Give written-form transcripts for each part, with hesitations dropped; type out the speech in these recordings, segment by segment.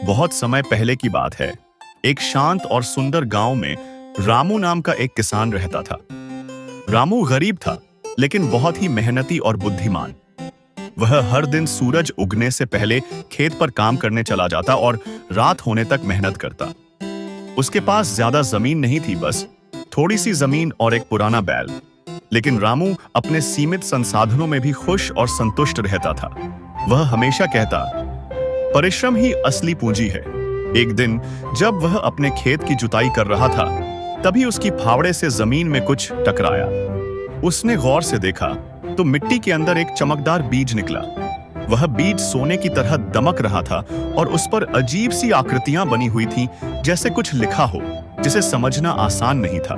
बहुत समय पहले की बात है। एक शांत और सुंदर गांव में रामू नाम का एक किसान रहता था। रामू गरीब था, लेकिन बहुत ही मेहनती और बुद्धिमान। वह हर दिन सूरज उगने से पहले खेत पर काम करने चला जाता और रात होने तक मेहनत करता। उसके पास ज्यादा जमीन नहीं थी, बस थोड़ी सी जमीन और एक पुराना बैल। लेकिन रामू अपने सीमित संसाधनों में भी खुश और संतुष्ट रहता था। वह हमेशा कहता, परिश्रम ही असली पूंजी है। एक दिन जब वह अपने खेत की जुताई कर रहा था, तभी उसकी फावड़े से जमीन में कुछ टकराया। उसने गौर से देखा तो मिट्टी के अंदर एक चमकदार बीज निकला। वह बीज सोने की तरह दमक रहा था और उस पर अजीब सी आकृतियां बनी हुई थीं, जैसे कुछ लिखा हो, जिसे समझना आसान नहीं था।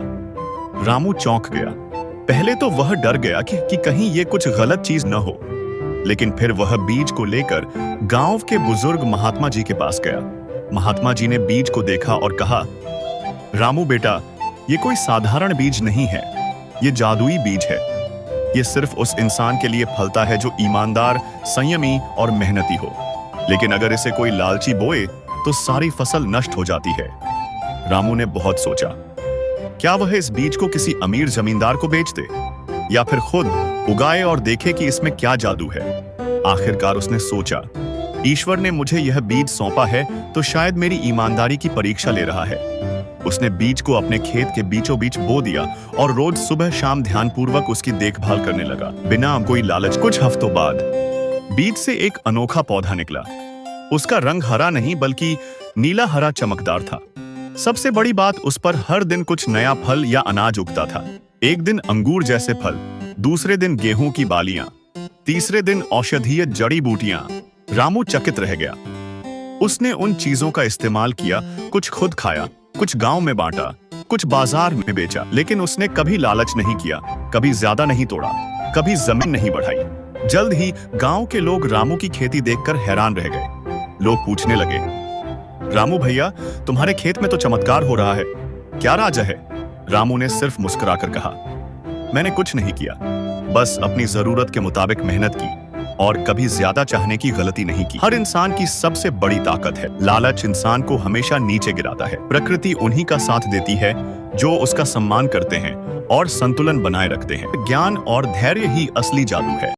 रामू चौंक गया। पहले तो वह डर गया कि कहीं ये कुछ गलत चीज न हो, लेकिन फिर वह बीज को लेकर गांव के बुजुर्ग महात्मा जी के पास गया। महात्मा जी ने बीज को देखा और कहा, रामू बेटा, ये कोई साधारण बीज नहीं है, ये जादुई बीज है। ये सिर्फ उस इंसान के लिए फलता है जो ईमानदार, संयमी और मेहनती हो। लेकिन अगर इसे कोई लालची बोए तो सारी फसल नष्ट हो जाती है। रामू ने बहुत सोचा, क्या वह इस बीज को किसी अमीर जमींदार को बेच दे, या फिर खुद उगाए और देखे कि इसमें क्या जादू है। आखिरकार उसने सोचा, ईश्वर ने मुझे यह बीज सौंपा है तो शायद मेरी ईमानदारी की परीक्षा ले रहा है। उसने बीज को अपने खेत के बीचों बीच बो दिया और रोज सुबह शाम ध्यानपूर्वक उसकी देखभाल करने लगा, बिना कोई लालच। कुछ हफ्तों बाद बीज से एक अनोखा पौधा निकला। उसका रंग हरा नहीं बल्कि नीला हरा चमकदार था। सबसे बड़ी बात, उस पर हर दिन कुछ नया फल या अनाज उगता था। एक दिन अंगूर जैसे फल, दूसरे दिन गेहूं की बालियां, तीसरे दिन औषधीय जड़ी बूटियां। रामू चकित रह गया। उसने उन चीजों का इस्तेमाल किया, कुछ खुद खाया, कुछ गांव में बांटा, कुछ बाजार में बेचा। लेकिन उसने कभी लालच नहीं किया, कभी ज्यादा नहीं तोड़ा, कभी जमीन नहीं बढ़ाई। जल्द ही गांव के लोग रामू की खेती देखकर हैरान रह गए। लोग पूछने लगे, रामू भैया, तुम्हारे खेत में तो चमत्कार हो रहा है, क्या राज है? रामू ने सिर्फ मुस्कुराकर कहा, मैंने कुछ नहीं किया, बस अपनी जरूरत के मुताबिक मेहनत की और कभी ज्यादा चाहने की गलती नहीं की। हर इंसान की सबसे बड़ी ताकत है, लालच इंसान को हमेशा नीचे गिराता है। प्रकृति उन्हीं का साथ देती है जो उसका सम्मान करते हैं और संतुलन बनाए रखते हैं। ज्ञान और धैर्य ही असली जादू है।